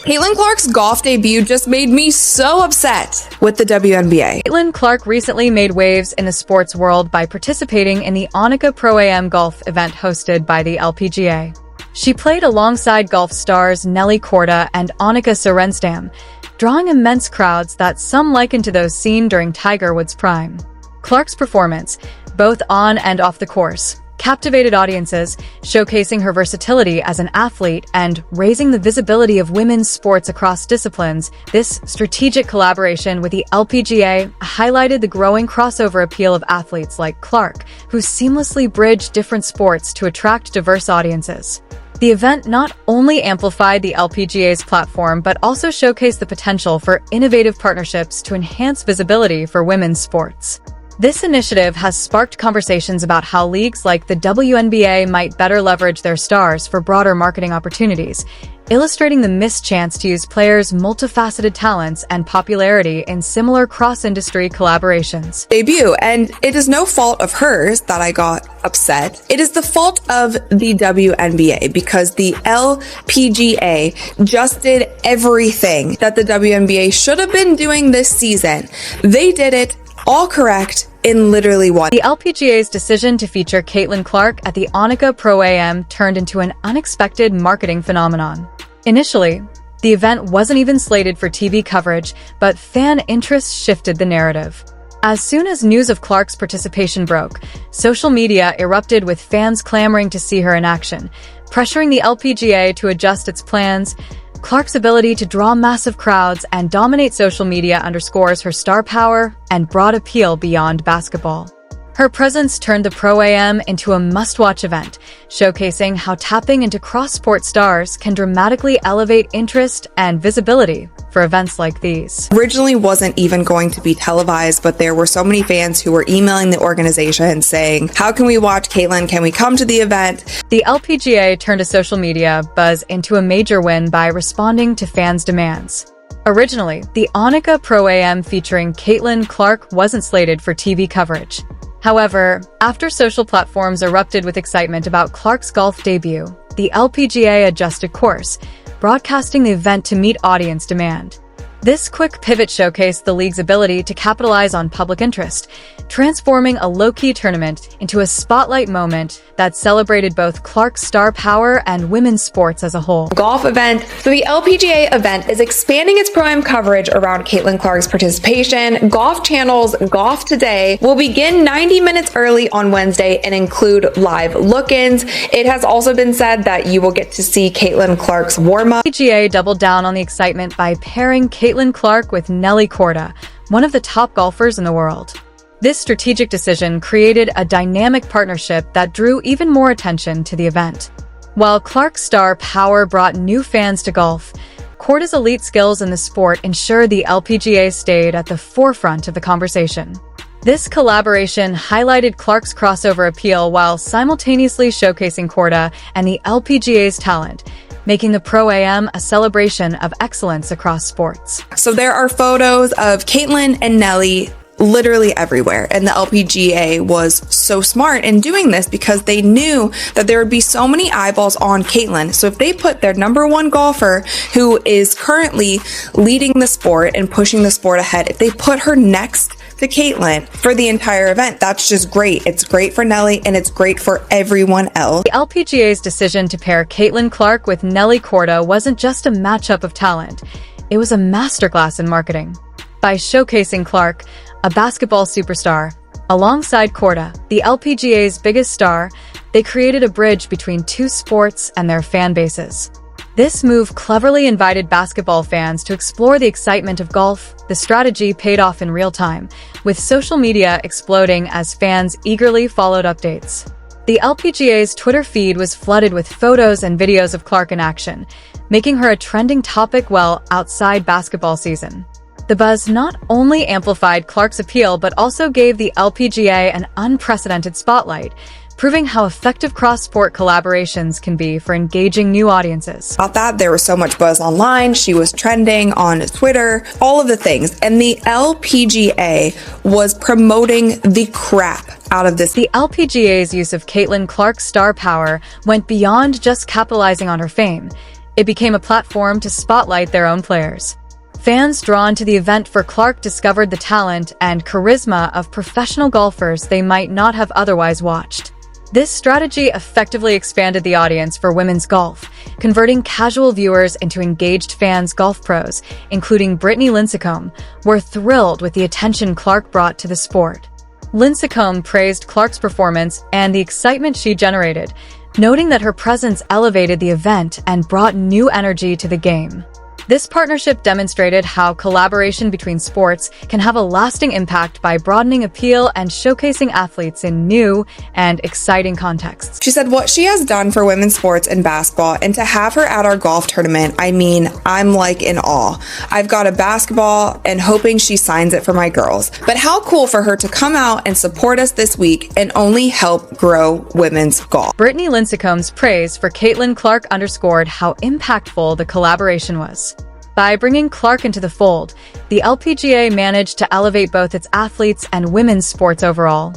Caitlin Clark's golf debut just made me so upset with the WNBA. Caitlin Clark recently made waves in the sports world by participating in the Wnba Pro-Am golf event hosted by the LPGA. She played alongside golf stars Nelly Korda and Annika Sorenstam, drawing immense crowds that some liken to those seen during Tiger Woods' prime. Clark's performance, both on and off the course, captivated audiences, showcasing her versatility as an athlete and raising the visibility of women's sports across disciplines. This strategic collaboration with the LPGA highlighted the growing crossover appeal of athletes like Clark, who seamlessly bridge different sports to attract diverse audiences. The event not only amplified the LPGA's platform but also showcased the potential for innovative partnerships to enhance visibility for women's sports. This initiative has sparked conversations about how leagues like the WNBA might better leverage their stars for broader marketing opportunities, illustrating the missed chance to use players' multifaceted talents and popularity in similar cross-industry collaborations. Debut, and it is no fault of hers that I got upset. It is the fault of the WNBA because the LPGA just did everything that the WNBA should have been doing this season. They did it all correct in literally one. The LPGA's decision to feature Caitlin Clark at the Wnba Pro-Am turned into an unexpected marketing phenomenon. Initially, the event wasn't even slated for TV coverage, but fan interest shifted the narrative. As soon as news of Clark's participation broke, social media erupted with fans clamoring to see her in action, pressuring the LPGA to adjust its plans. Clark's ability to draw massive crowds and dominate social media underscores her star power and broad appeal beyond basketball. Her presence turned the Pro-Am into a must-watch event, showcasing how tapping into cross-sport stars can dramatically elevate interest and visibility for events like these. Originally wasn't even going to be televised, but there were so many fans who were emailing the organization saying, how can we watch Caitlin? Can we come to the event? The LPGA turned a social media buzz into a major win by responding to fans' demands. Originally, the Wnba Pro-Am featuring Caitlin Clark wasn't slated for TV coverage. However, after social platforms erupted with excitement about Clark's golf debut, the LPGA adjusted course, broadcasting the event to meet audience demand. This quick pivot showcased the league's ability to capitalize on public interest, transforming a low-key tournament into a spotlight moment that celebrated both Clark's star power and women's sports as a whole. Golf event. So the LPGA event is expanding its Pro-Am coverage around Caitlin Clark's participation. Golf Channel's Golf Today will begin 90 minutes early on Wednesday and include live look-ins. It has also been said that you will get to see Caitlin Clark's warm-up. LPGA doubled down on the excitement by pairing Caitlin Clark with Nelly Korda, one of the top golfers in the world. This strategic decision created a dynamic partnership that drew even more attention to the event. While Clark's star power brought new fans to golf, Korda's elite skills in the sport ensured the LPGA stayed at the forefront of the conversation. This collaboration highlighted Clark's crossover appeal while simultaneously showcasing Korda and the LPGA's talent, making the Pro-Am a celebration of excellence across sports. So there are photos of Caitlin and Nelly literally everywhere, and the LPGA was so smart in doing this because they knew that there would be so many eyeballs on Caitlin. So if they put their number one golfer, who is currently leading the sport and pushing the sport ahead, if they put her next to Caitlin for the entire event, that's just great. It's great for Nelly and it's great for everyone else. The LPGA's decision to pair Caitlin Clark with Nelly Korda wasn't just a matchup of talent, it was a masterclass in marketing. By showcasing Clark, a basketball superstar, alongside Korda, the LPGA's biggest star, they created a bridge between two sports and their fan bases. This move cleverly invited basketball fans to explore the excitement of golf. The strategy paid off in real time, with social media exploding as fans eagerly followed updates. The LPGA's Twitter feed was flooded with photos and videos of Clark in action, making her a trending topic well outside basketball season. The buzz not only amplified Clark's appeal but also gave the LPGA an unprecedented spotlight, proving how effective cross-sport collaborations can be for engaging new audiences. About that, there was so much buzz online. She was trending on Twitter, all of the things. And the LPGA was promoting the crap out of this. The LPGA's use of Caitlin Clark's star power went beyond just capitalizing on her fame. It became a platform to spotlight their own players. Fans drawn to the event for Clark discovered the talent and charisma of professional golfers they might not have otherwise watched. This strategy effectively expanded the audience for women's golf, converting casual viewers into engaged fans. Golf pros, including Brittany Lincecum, were thrilled with the attention Clark brought to the sport. Lincecum praised Clark's performance and the excitement she generated, noting that her presence elevated the event and brought new energy to the game. This partnership demonstrated how collaboration between sports can have a lasting impact by broadening appeal and showcasing athletes in new and exciting contexts. She said what she has done for women's sports and basketball, and to have her at our golf tournament, I mean, I'm like in awe. I've got a basketball and hoping she signs it for my girls. But how cool for her to come out and support us this week and only help grow women's golf. Brittany Lincecum's praise for Caitlin Clark underscored how impactful the collaboration was. By bringing Clark into the fold, the LPGA managed to elevate both its athletes and women's sports overall.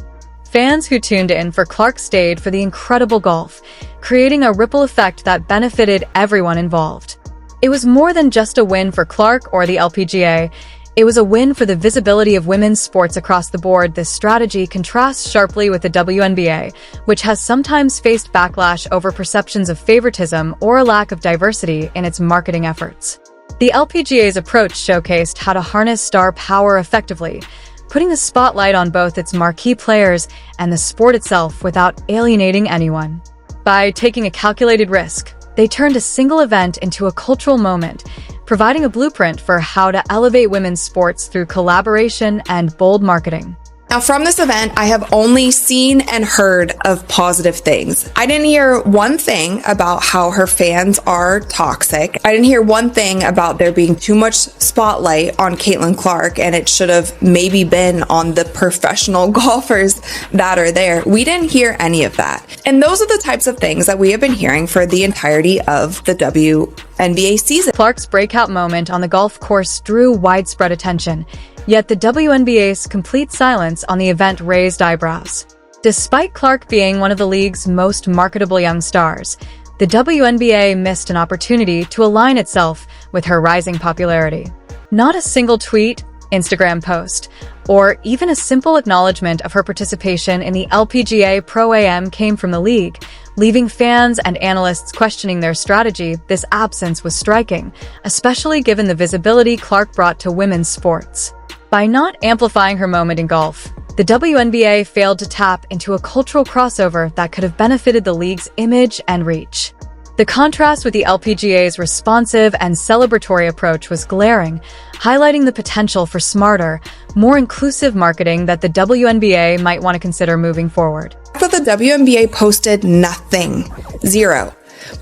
Fans who tuned in for Clark stayed for the incredible golf, creating a ripple effect that benefited everyone involved. It was more than just a win for Clark or the LPGA. It was a win for the visibility of women's sports across the board. This strategy contrasts sharply with the WNBA, which has sometimes faced backlash over perceptions of favoritism or a lack of diversity in its marketing efforts. The LPGA's approach showcased how to harness star power effectively, putting the spotlight on both its marquee players and the sport itself without alienating anyone. By taking a calculated risk, they turned a single event into a cultural moment, providing a blueprint for how to elevate women's sports through collaboration and bold marketing. Now, from this event, I have only seen and heard of positive things. I didn't hear one thing about how her fans are toxic. I didn't hear one thing about there being too much spotlight on Caitlin Clark and it should have maybe been on the professional golfers that are there. We didn't hear any of that. And those are the types of things that we have been hearing for the entirety of the WNBA season. Clark's breakout moment on the golf course drew widespread attention. Yet the WNBA's complete silence on the event raised eyebrows. Despite Clark being one of the league's most marketable young stars, the WNBA missed an opportunity to align itself with her rising popularity. Not a single tweet, Instagram post, or even a simple acknowledgement of her participation in the LPGA Pro-Am came from the league, leaving fans and analysts questioning their strategy. This absence was striking, especially given the visibility Clark brought to women's sports. By not amplifying her moment in golf, the WNBA failed to tap into a cultural crossover that could have benefited the league's image and reach. The contrast with the LPGA's responsive and celebratory approach was glaring, highlighting the potential for smarter, more inclusive marketing that the WNBA might want to consider moving forward. But the WNBA posted nothing.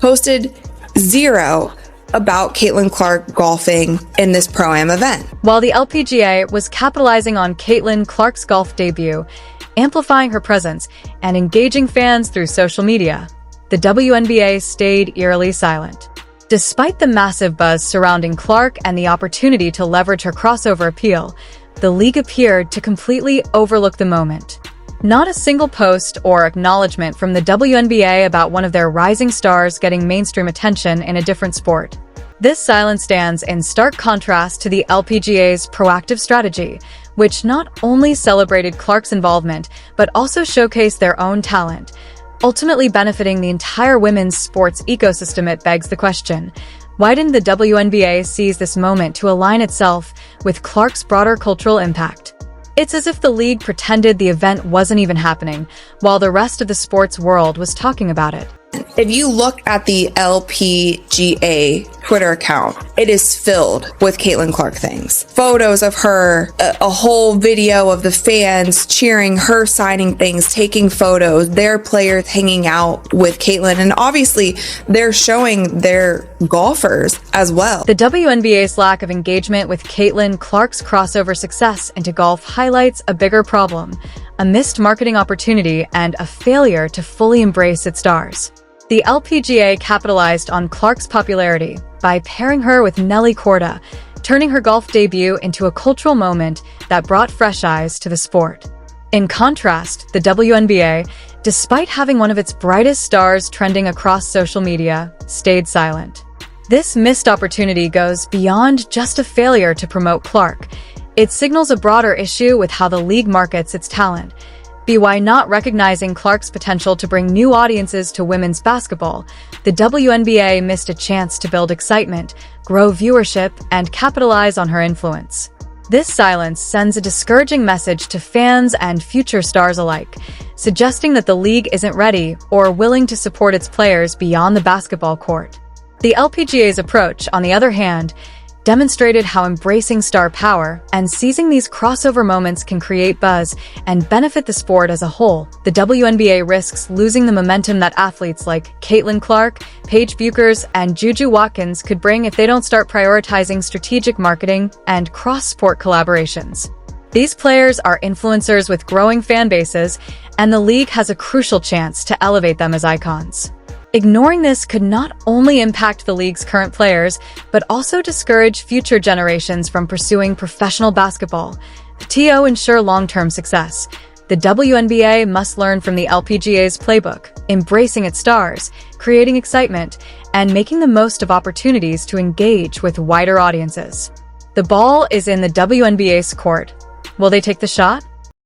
Posted zero about Caitlin Clark golfing in this Pro-Am event. While the LPGA was capitalizing on Caitlin Clark's golf debut, amplifying her presence, and engaging fans through social media, the WNBA stayed eerily silent. Despite the massive buzz surrounding Clark and the opportunity to leverage her crossover appeal, the league appeared to completely overlook the moment. Not a single post or acknowledgement from the WNBA about one of their rising stars getting mainstream attention in a different sport. This silence stands in stark contrast to the LPGA's proactive strategy, which not only celebrated Clark's involvement, but also showcased their own talent, ultimately benefiting the entire women's sports ecosystem. It begs the question, why didn't the WNBA seize this moment to align itself with Clark's broader cultural impact? It's as if the league pretended the event wasn't even happening, while the rest of the sports world was talking about it. If you look at the LPGA Twitter account, it is filled with Caitlin Clark things. Photos of her, a whole video of the fans cheering her, signing things, taking photos, their players hanging out with Caitlin, and obviously they're showing their golfers as well. The WNBA's lack of engagement with Caitlin Clark's crossover success into golf highlights a bigger problem, a missed marketing opportunity and a failure to fully embrace its stars. The LPGA capitalized on Clark's popularity by pairing her with Nelly Korda, turning her golf debut into a cultural moment that brought fresh eyes to the sport. In contrast, the WNBA, despite having one of its brightest stars trending across social media, stayed silent. This missed opportunity goes beyond just a failure to promote Clark. It signals a broader issue with how the league markets its talent. By not recognizing Clark's potential to bring new audiences to women's basketball, the WNBA missed a chance to build excitement, grow viewership, and capitalize on her influence. This silence sends a discouraging message to fans and future stars alike, suggesting that the league isn't ready or willing to support its players beyond the basketball court. The LPGA's approach, on the other hand, demonstrated how embracing star power and seizing these crossover moments can create buzz and benefit the sport as a whole. The WNBA risks losing the momentum that athletes like Caitlin Clark, Paige Bueckers, and Juju Watkins could bring if they don't start prioritizing strategic marketing and cross-sport collaborations. These players are influencers with growing fan bases, and the league has a crucial chance to elevate them as icons. Ignoring this could not only impact the league's current players, but also discourage future generations from pursuing professional basketball. To ensure long-term success, the WNBA must learn from the LPGA's playbook, embracing its stars, creating excitement, and making the most of opportunities to engage with wider audiences. The ball is in the WNBA's court. Will they take the shot?